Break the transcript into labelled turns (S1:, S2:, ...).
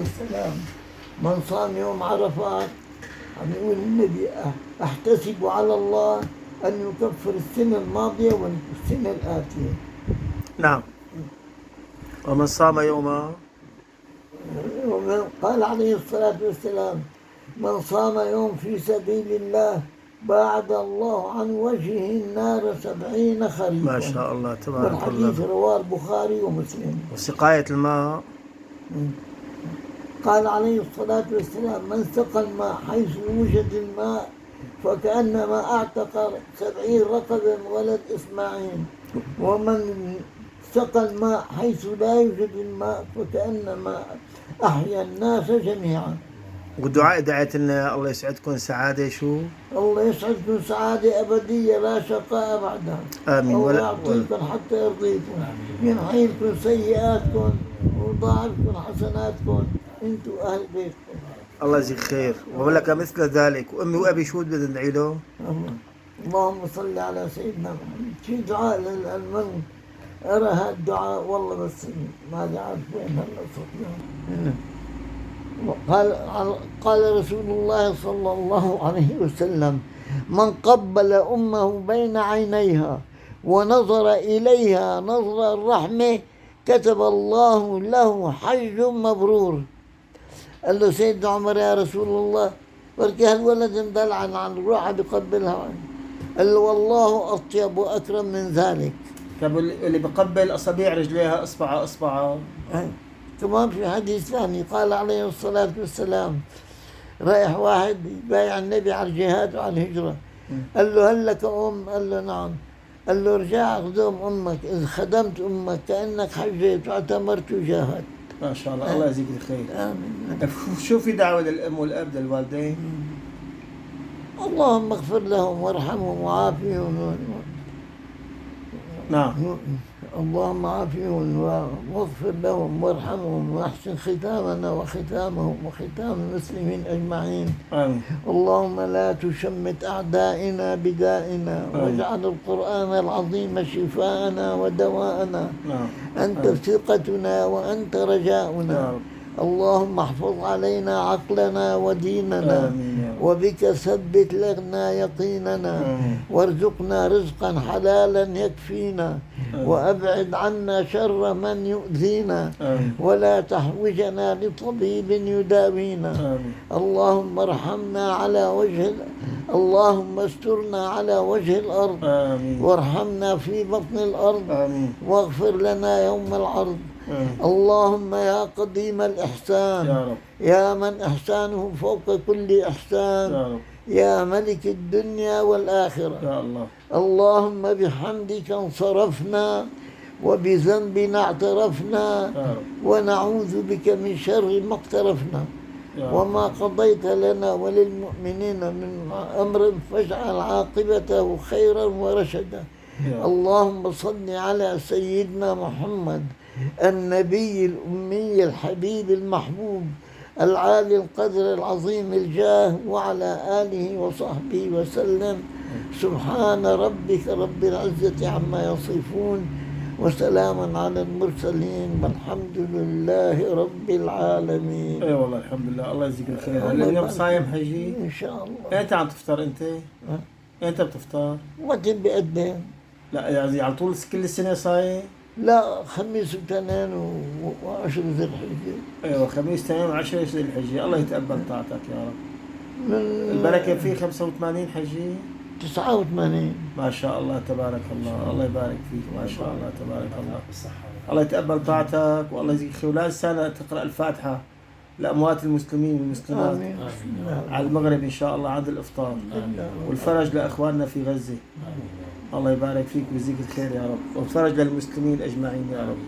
S1: والسلام من صام يوم عرفات عم يقول النبي أحتسب على الله أن يكفر السنة الماضية والسنة الآتية.
S2: نعم. ومن صام يوم
S1: قال عليه الصلاة والسلام من صام يوم في سبيل الله باعد الله عن وجهه النار 70 خريفا.
S2: ما شاء الله تبارك الله.
S1: والحديث رواه البخاري ومسلم.
S2: وسقاية الماء
S1: قال عليه الصلاة والسلام من سقى الماء حيث يوجد الماء فكأنما أعتق 70 رقبة ولد إسماعيل، ومن سقى الماء حيث لا يوجد الماء فكأنما أحيا الناس جميعا.
S2: والدعاء دعيت إن الله يسعدكم سعادة شو؟
S1: الله يسعدكم سعادة أبدية لا شقاء بعدها.
S2: آمين.
S1: الله يعطيكم حتى يرضيكم، ينحيلكم سيئاتكم ويضاعفكم حسناتكم انتم أهل بيتكم.
S2: الله يجزيك خير ولك مثل ذلك. وأمي وأبي شو بدنا ندعي له؟
S1: اللهم صل على سيدنا محمد. في دعاء للمن أرى هذا الدعاء والله بس ما عارف وين هلا صوتنا. قال رسول الله صلى الله عليه وسلم من قبل أمه بين عينيها ونظر إليها نظر الرحمة كتب الله له حج مبرور. قال له سيدنا عمر يا رسول الله بركي هالولد مدلعن عن الروح بقبلها. قال له والله أطيب وأكرم من ذلك.
S2: طب اللي بقبل أصابع رجليها إصبع
S1: كمان في حديث ثاني قال عليه الصلاة والسلام رايح واحد بايع النبي على الجهاد وعلى الهجرة، قال له هل لك أم؟ قال له نعم. قال له ارجع خدم أمك، إذا خدمت أمك كأنك حجيت واعتمرت وجاهدت.
S2: ما شاء الله. الله يجزيك الخير.
S1: آمين.
S2: شو في دعوة للأم والأب للوالدين؟
S1: اللهم اغفر لهم وارحمهم وعافهم.
S2: نعم.
S1: اللهم عافهم واغفر لهم وارحمهم واحسن ختامنا وختامهم وختام المسلمين اجمعين.
S2: آمين.
S1: اللهم لا تشمت اعدائنا بدائنا واجعل القران العظيم شفاءنا ودواءنا.
S2: نعم.
S1: انت ثقتنا وانت رجاؤنا. اللهم احفظ علينا عقلنا وديننا. وبك ثبت لنا يقيننا. وارزقنا رزقا حلالا يكفينا. وأبعد عنا شر من يؤذينا. ولا تحوجنا لطبيب يداوينا. اللهم ارحمنا على وجه اللهم استرنا على وجه الأرض. وارحمنا في بطن الأرض. واغفر لنا يوم العرض. اللهم يا قديم الإحسان
S2: يا رب.
S1: يا من إحسانه فوق كل إحسان
S2: يا رب.
S1: يا ملك الدنيا والآخرة.
S2: يا الله.
S1: اللهم بحمدك انصرفنا وبذنبنا اعترفنا ونعوذ بك من شر ما اقترفنا. وما قضيت لنا وللمؤمنين من أمر فاجعل عاقبته خيرا ورشدا. اللهم صل على سيدنا محمد النبي الأمي الحبيب المحبوب العالي القدر العظيم الجاه وعلى آله وصحبه وسلم. سبحان ربك رب العزة عما يصفون وسلام على المرسلين والحمد لله رب العالمين.
S2: اي والله الحمد لله. الله يجزيك الخير. اليوم صايم حجي
S1: ان شاء الله.
S2: انت عم تفطر انت؟ انت بتفطر؟
S1: وقت بقدم.
S2: لا يعني على طول كل السنة صايم؟
S1: لا خميس واثنين وعشر ذي الحجة.
S2: ايوه خميس اثنين وعشر ذي الحجة. الله يتقبل طاعتك يا رب. البركة فيه 85 حجي؟
S1: 89.
S2: ما شاء الله تبارك الله. الله يبارك فيك. ما شاء الله تبارك الله. الله يتقبل طاعتك والله يجزيك خير. ولا سنة تقرأ الفاتحة لأموات المسلمين والمسلمات.
S1: آمين.
S2: على المغرب إن شاء الله عند الإفطار. والفرج لأخواننا في غزة. الله يبارك فيك ويجزيك الخير يا رب. والفرج للمسلمين أجمعين يا رب.